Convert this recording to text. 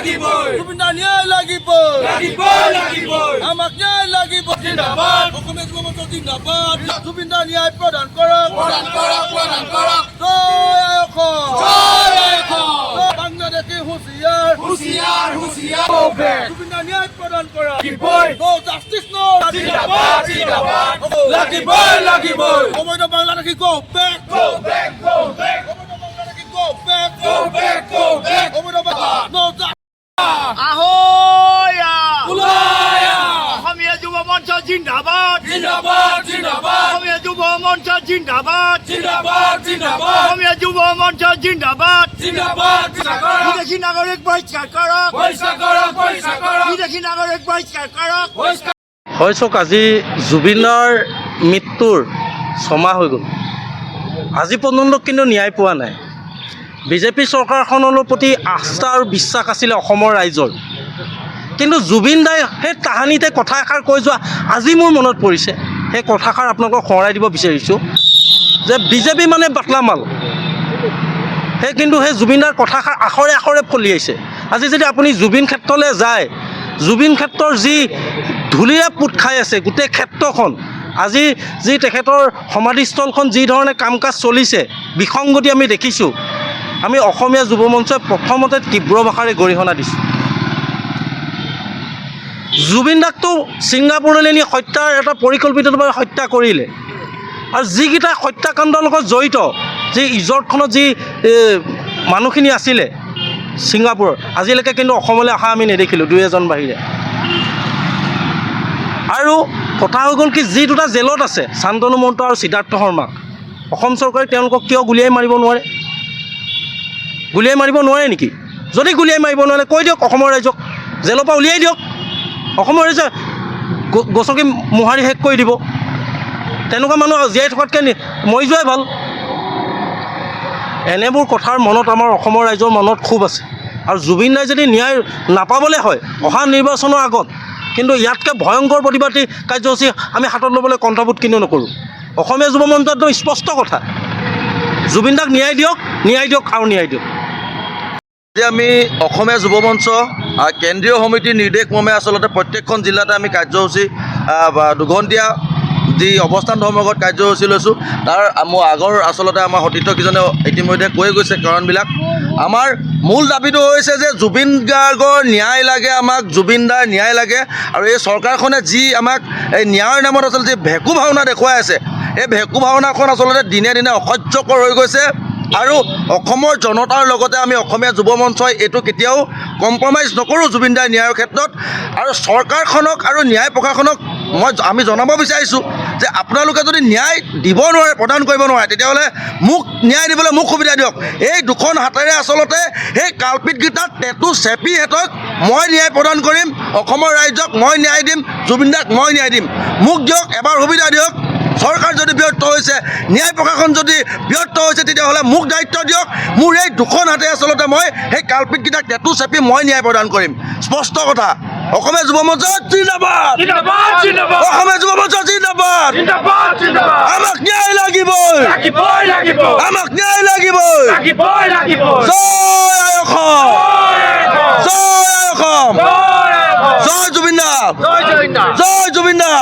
জুবিন দা ন্যায় লাগিবই আমাক ন্যায় লাগিব জিন্দাবাদ অসমীয়া যুৱ মঞ্চ জিন্দাবাদ জুবিন দা ন্যায় প্ৰদান কৰক জয় অসম বাংলাদেশী হুঁচিয়াৰ জুবিন দা ন্যায় প্ৰদান কৰক নো জাষ্টিস নো জিন্দাবাদ অবৈধ Bangladeshi go back no Ahoya! Ọসমীয়া যুৱ মঞ্চ জিন্দাবাদ অসমীয়া যুৱ মঞ্চ জিন্দাবাদ অসমীয়া যুৱ মঞ্চ জিন্দাবাদ বিদেশী নাগৰিক বহিষ্কাৰ কৰক বিদেশী নাগৰিক বহিষ্কাৰ কৰক হয় চাওক আজি জুবিনৰ মৃত্যুৰ ছমাহ হৈ গ'ল আজি পৰ্যন্ত কিন্তু ন্যায় পোৱা নাই বিজেপি চৰকাৰখনৰ প্ৰতি আস্থা আৰু বিশ্বাস আছিলে অসমৰ ৰাইজৰ কিন্তু জুবিন দাই সেই তাহানিতে কথা এষাৰ কৈ যোৱা আজি মোৰ মনত পৰিছে সেই কথাষাৰ আপোনালোকক সোঁৱৰাই দিব বিচাৰিছোঁ যে বিজেপি মানে বাটলা মাল কিন্তু সেই জুবিন দাৰ কথাষাৰ আখৰে আখৰে ফলিয়াইছে আজি যদি আপুনি জুবিন ক্ষেত্ৰলৈ যায় জুবিন ক্ষেত্ৰৰ যি ধূলিৰে পোত খাই আছে গোটেই ক্ষেত্ৰখন আজি যি তেখেতৰ সমাধিস্থলখন যি ধৰণে কাম কাজ চলিছে বিসংগতি আমি দেখিছোঁ আমি অসমীয়া যুৱ মঞ্চই প্ৰথমতে তীব্ৰ ভাষাৰে গৰিহণা দিছোঁ জুবিন দাকতো ছিংগাপুৰলৈ নি হত্যাৰ এটা পৰিকল্পিতভাৱে হত্যা কৰিলে আৰু যিকেইটা হত্যাকাণ্ডৰ লগত জড়িত যি ইজৰ্টখনত যি মানুহখিনি আছিলে ছিংগাপুৰৰ আজিলৈকে কিন্তু অসমলৈ অহা আমি নেদেখিলোঁ দুই এজন বাহিৰে আৰু কথা হৈ গ'ল কি যি দুটা জেলত আছে শান্তনু মহন্ত আৰু সিদ্ধাৰ্থ শৰ্মাক অসম চৰকাৰে তেওঁলোকক কিয় গুলীয়াই মাৰিব নোৱাৰে গুলীয়াই মাৰিব নোৱাৰে নেকি যদি গুলীয়াই মাৰিব নোৱাৰে কৈ দিয়ক অসমৰ ৰাইজক জেলৰ পৰা উলিয়াই দিয়ক অসমৰ ৰাইজে গছকি মোহাৰি শেষ কৰি দিব তেনেকুৱা মানুহ জীয়াই থকাতকৈ মৰি যোৱাই ভাল এনেবোৰ কথাৰ মনত আমাৰ অসমৰ ৰাইজৰ মনত খুব আছে আৰু জুবিন দাই যদি ন্যায় নাপাবলৈ হয় অহা নিৰ্বাচনৰ আগত কিন্তু ইয়াতকৈ ভয়ংকৰ প্ৰতিবাদী কাৰ্যসূচী আমি হাতত ল'বলৈ কণ্ঠবোধ কিন্তু নকৰোঁ অসমীয়া যুৱ মঞ্চৰ একদম স্পষ্ট কথা জুবিন দাক ন্যায় দিয়ক আৰু ন্যায় দিয়ক আজি আমি অসমীয়া যুৱ মঞ্চ কেন্দ্ৰীয় সমিতিৰ নিৰ্দেশ মৰ্মে আচলতে প্ৰত্যেকখন জিলাতে আমি কাৰ্যসূচী দুঘণ্টীয়া যি অৱস্থান ধৰ্মঘট কাৰ্যসূচী লৈছোঁ তাৰ মোৰ আগৰ আচলতে আমাৰ সতীৰ্থকেইজনে ইতিমধ্যে কৈ গৈছে কাৰণবিলাক আমাৰ মূল দাবীটো হৈছে যে জুবিন গাৰ্গৰ ন্যায় লাগে আমাক জুবিন দাৰ ন্যায় লাগে আৰু এই চৰকাৰখনে যি আমাক এই ন্যায়ৰ নামত আচলতে ভেকু ভাওনা দেখুৱাই আছে এই ভেকু ভাওনাখন আচলতে দিনে দিনে অসহ্যকৰ হৈ গৈছে আৰু অসমৰ জনতাৰ লগতে আমি অসমীয়া যুৱ মঞ্চই এইটো কেতিয়াও কম্প্ৰমাইজ নকৰোঁ জুবিন দাৰ ন্যায়ৰ ক্ষেত্ৰত আৰু চৰকাৰখনক আৰু ন্যায় প্ৰশাসনক আমি জনাব বিচাৰিছোঁ যে আপোনালোকে যদি ন্যায় দিব নোৱাৰে প্ৰদান কৰিব নোৱাৰে তেতিয়াহ'লে মোক ন্যায় দিবলৈ মোক সুবিধা দিয়ক এই দুখন হাতেৰে আচলতে সেই কালপিতকেইটাক টেটু চেপি সিহঁতক মই ন্যায় প্ৰদান কৰিম অসমৰ ৰাইজক মই ন্যায় দিম জুবিন দাক মই ন্যায় দিম মোক দিয়ক এবাৰ সুবিধা দিয়ক চৰকাৰ যদি ব্যৰ্থ হৈছে ন্যায় প্ৰশাসন যদি ব্যৰ্থ হৈছে তেতিয়াহ'লে মোক দায়িত্ব দিয়ক মোৰ এই দুখন হাতে আচলতে মই সেই কালপিতকেইটাক টেটু চেপি মই ন্যায় প্ৰদান কৰিম স্পষ্ট কথা অসমীয়া যুৱ মঞ্চ জিন্দাবাদ অসমীয়া যুৱ মঞ্চ জিন্দাবাদ আমাক ন্যায় লাগিবই আমাক ন্যায় লাগিবই জয় অসম জয় অসম জয় জুবিন দা জয় জুবিন দা